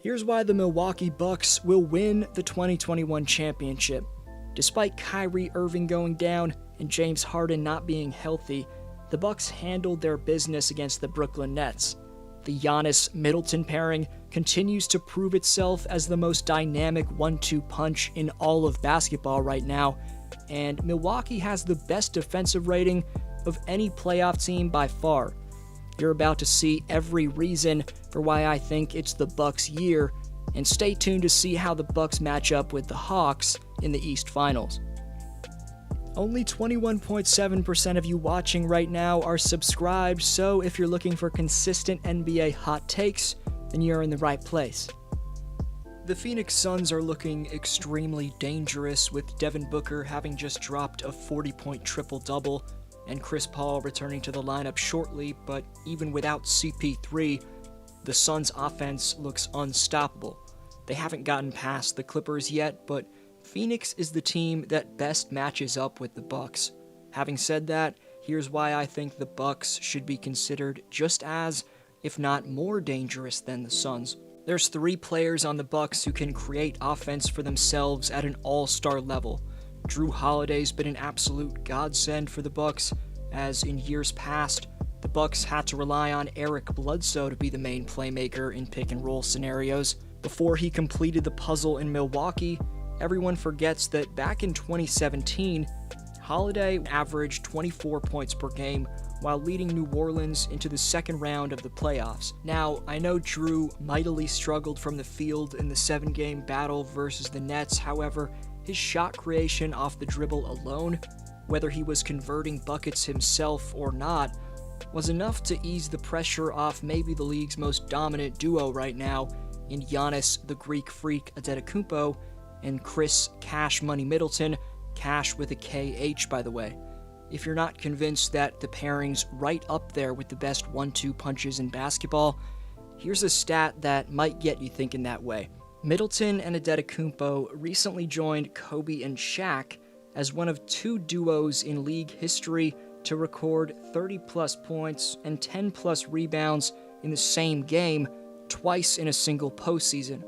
Here's why the Milwaukee Bucks will win the 2021 championship. Despite Kyrie Irving going down and James Harden not being healthy, the Bucks handled their business against the Brooklyn Nets. The Giannis-Middleton pairing continues to prove itself as the most dynamic 1-2 punch in all of basketball right now, and Milwaukee has the best defensive rating of any playoff team by far. You're about to see every reason for why I think it's the Bucks' year, and stay tuned to see how the Bucks match up with the Hawks in the East Finals. Only 21.7% of you watching right now are subscribed, so if you're looking for consistent NBA hot takes, then you're in the right place. The Phoenix Suns are looking extremely dangerous, with Devin Booker having just dropped a 40-point triple-double, and Chris Paul returning to the lineup shortly, but even without CP3, the Suns' offense looks unstoppable. They haven't gotten past the Clippers yet, but Phoenix is the team that best matches up with the Bucks. Having said that, here's why I think the Bucks should be considered just as, if not more dangerous than the Suns. There's 3 players on the Bucks who can create offense for themselves at an all-star level. Drew Holiday's been an absolute godsend for the Bucks, as in years past, the Bucks had to rely on Eric Bledsoe to be the main playmaker in pick-and-roll scenarios. Before he completed the puzzle in Milwaukee, everyone forgets that back in 2017, Holiday averaged 24 points per game while leading New Orleans into the second round of the playoffs. Now, I know Drew mightily struggled from the field in the 7-game battle versus the Nets. However, his shot creation off the dribble alone, whether he was converting buckets himself or not, was enough to ease the pressure off maybe the league's most dominant duo right now in Giannis the Greek Freak Antetokounmpo and Chris Cash Money Middleton, Cash with a KH by the way. If you're not convinced that the pairing's right up there with the best 1-2 punches in basketball, here's a stat that might get you thinking that way. Middleton and Antetokounmpo recently joined Kobe and Shaq as one of 2 duos in league history to record 30-plus points and 10-plus rebounds in the same game, twice in a single postseason.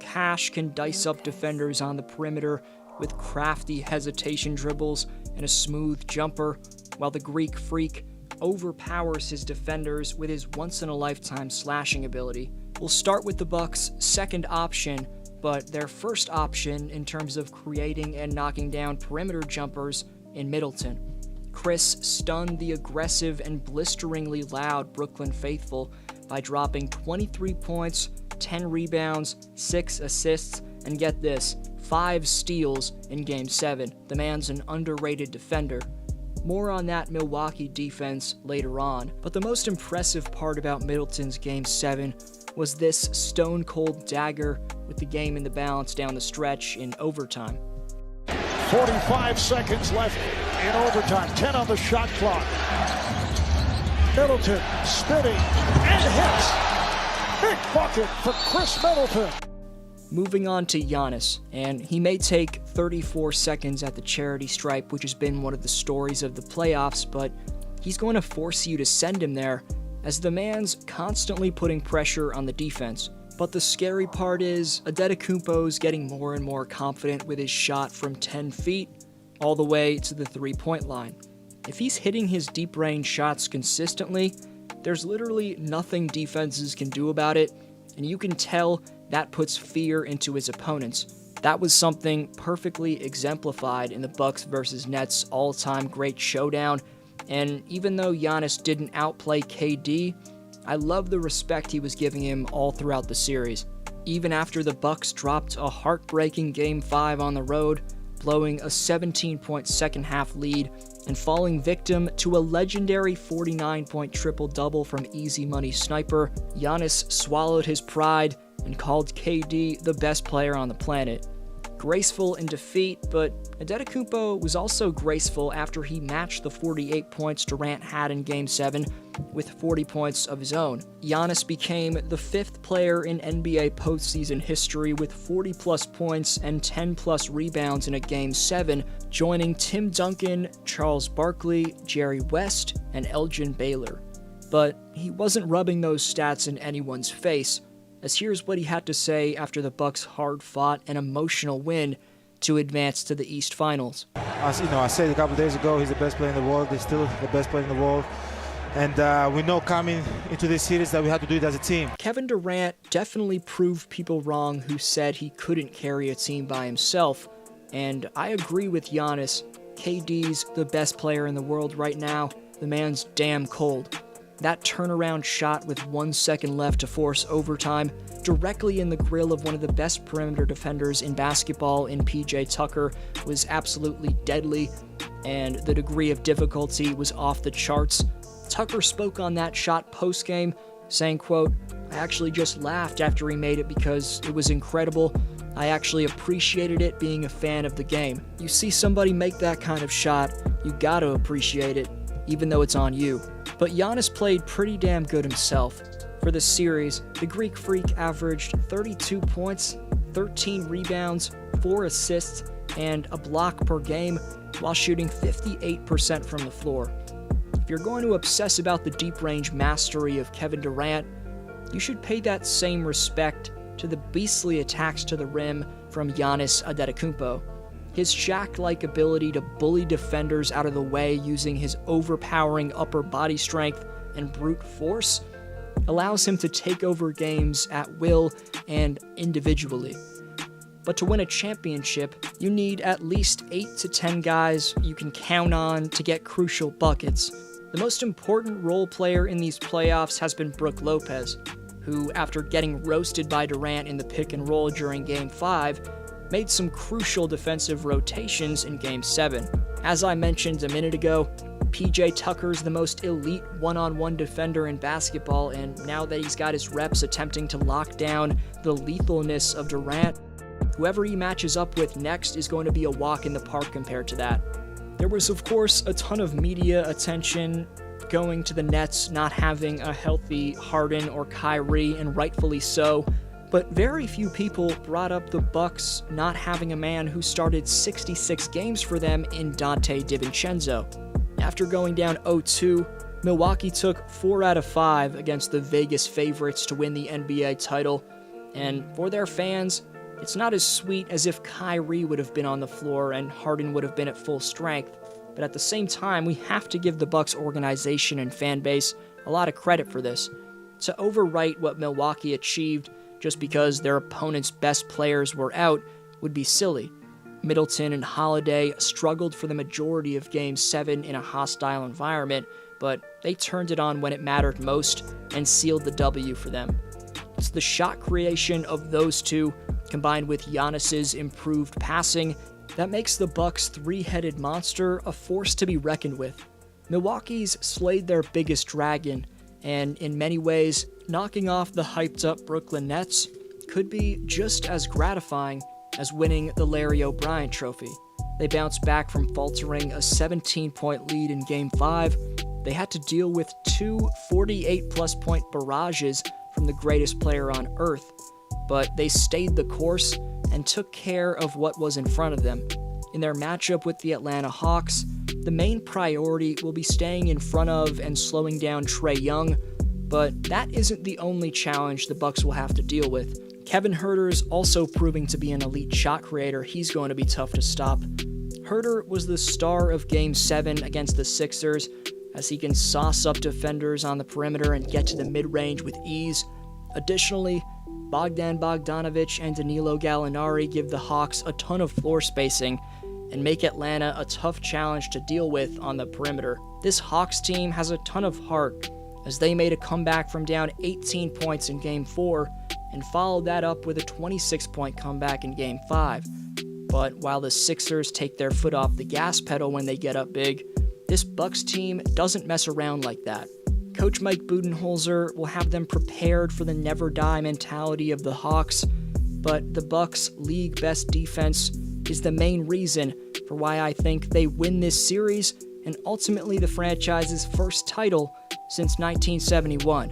Cash can dice up defenders on the perimeter with crafty hesitation dribbles and a smooth jumper, while the Greek Freak overpowers his defenders with his once-in-a-lifetime slashing ability. We'll start with the Bucks' second option, but their first option in terms of creating and knocking down perimeter jumpers in Middleton. Chris stunned the aggressive and blisteringly loud Brooklyn faithful by dropping 23 points, 10 rebounds, 6 assists, and get this, 5 steals in Game 7. The man's an underrated defender. More on that Milwaukee defense later on, but the most impressive part about Middleton's Game 7 was this stone-cold dagger with the game in the balance down the stretch in overtime. 45 seconds left in overtime, 10 on the shot clock. Middleton spinning and hits. Big bucket for Chris Middleton. Moving on to Giannis, and he may take 34 seconds at the charity stripe, which has been one of the stories of the playoffs, but he's going to force you to send him there, as the man's constantly putting pressure on the defense. But the scary part is, Antetokounmpo's getting more and more confident with his shot from 10 feet, all the way to the 3-point line. If he's hitting his deep-range shots consistently, there's literally nothing defenses can do about it, and you can tell that puts fear into his opponents. That was something perfectly exemplified in the Bucks vs. Nets all-time great showdown, and even though Giannis didn't outplay KD, I love the respect he was giving him all throughout the series. Even after the Bucks dropped a heartbreaking Game 5 on the road, blowing a 17-point second-half lead and falling victim to a legendary 49-point triple-double from Easy Money Sniper, Giannis swallowed his pride and called KD the best player on the planet. Graceful in defeat, but Antetokounmpo was also graceful after he matched the 48 points Durant had in Game 7 with 40 points of his own. Giannis became the 5th player in NBA postseason history with 40-plus points and 10-plus rebounds in a Game 7, joining Tim Duncan, Charles Barkley, Jerry West, and Elgin Baylor. But he wasn't rubbing those stats in anyone's face, as here's what he had to say after the Bucks' hard-fought and emotional win to advance to the East Finals. As you know, I said a couple days ago, he's the best player in the world. He's still the best player in the world. And we know coming into this series that we have to do it as a team. Kevin Durant definitely proved people wrong who said he couldn't carry a team by himself. And I agree with Giannis. KD's the best player in the world right now. The man's damn cold. That turnaround shot with 1 second left to force overtime, directly in the grill of one of the best perimeter defenders in basketball in PJ Tucker, was absolutely deadly, and the degree of difficulty was off the charts. Tucker spoke on that shot post-game, saying, quote, "I actually just laughed after he made it because it was incredible. I actually appreciated it being a fan of the game." You see somebody make that kind of shot, you gotta appreciate it, even though it's on you. But Giannis played pretty damn good himself. For the series, the Greek Freak averaged 32 points, 13 rebounds, 4 assists, and a block per game, while shooting 58% from the floor. If you're going to obsess about the deep-range mastery of Kevin Durant, you should pay that same respect to the beastly attacks to the rim from Giannis Antetokounmpo. His Shaq-like ability to bully defenders out of the way using his overpowering upper body strength and brute force allows him to take over games at will and individually. But to win a championship, you need at least 8 to 10 guys you can count on to get crucial buckets. The most important role player in these playoffs has been Brook Lopez, who, after getting roasted by Durant in the pick and roll during Game 5, made some crucial defensive rotations in Game 7. As I mentioned a minute ago, PJ Tucker's the most elite one-on-one defender in basketball, and now that he's got his reps attempting to lock down the lethalness of Durant, whoever he matches up with next is going to be a walk in the park compared to that. There was, of course, a ton of media attention going to the Nets not having a healthy Harden or Kyrie, and rightfully so. But very few people brought up the Bucks not having a man who started 66 games for them in Dante DiVincenzo. After going down 0-2, Milwaukee took 4 out of 5 against the Vegas favorites to win the NBA title, and for their fans, it's not as sweet as if Kyrie would have been on the floor and Harden would have been at full strength, but at the same time, we have to give the Bucks organization and fan base a lot of credit for this. To overwrite what Milwaukee achieved just because their opponent's best players were out would be silly. Middleton and Holiday struggled for the majority of Game 7 in a hostile environment, but they turned it on when it mattered most and sealed the W for them. It's the shot creation of those two, combined with Giannis's improved passing, that makes the Bucks' three-headed monster a force to be reckoned with. Milwaukee's slayed their biggest dragon, and in many ways, knocking off the hyped-up Brooklyn Nets could be just as gratifying as winning the Larry O'Brien Trophy. They bounced back from faltering a 17-point lead in Game 5. They had to deal with 2 48-plus point barrages from the greatest player on earth, but they stayed the course and took care of what was in front of them. In their matchup with the Atlanta Hawks, the main priority will be staying in front of and slowing down Trae Young, but that isn't the only challenge the Bucks will have to deal with. Kevin Huerter's also proving to be an elite shot creator. He's going to be tough to stop. Huerter was the star of Game 7 against the Sixers, as he can sauce up defenders on the perimeter and get to the mid-range with ease. Additionally, Bogdan Bogdanovic and Danilo Gallinari give the Hawks a ton of floor spacing and make Atlanta a tough challenge to deal with on the perimeter. This Hawks team has a ton of heart, as they made a comeback from down 18 points in Game 4 and followed that up with a 26-point comeback in Game 5. But while the Sixers take their foot off the gas pedal when they get up big, this Bucks team doesn't mess around like that. Coach Mike Budenholzer will have them prepared for the never-die mentality of the Hawks, but the Bucks' league best defense is the main reason for why I think they win this series and ultimately the franchise's first title since 1971.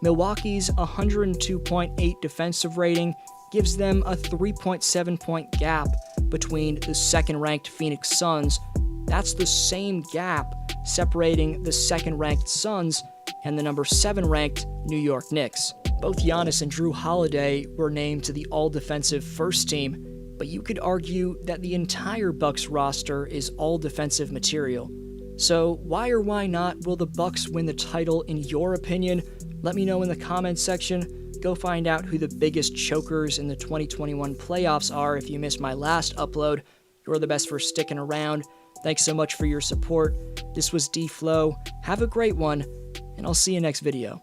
Milwaukee's 102.8 defensive rating gives them a 3.7-point gap between the second-ranked Phoenix Suns. That's the same gap separating the second-ranked Suns and the number 7-ranked New York Knicks. Both Giannis and Drew Holiday were named to the all-defensive first team, but you could argue that the entire Bucks roster is all-defensive material. So why or why not will the Bucks win the title in your opinion? Let me know in the comments section. Go find out who the biggest chokers in the 2021 playoffs are if you missed my last upload. You're the best for sticking around. Thanks so much for your support. This was D-Flow. Have a great one, and I'll see you next video.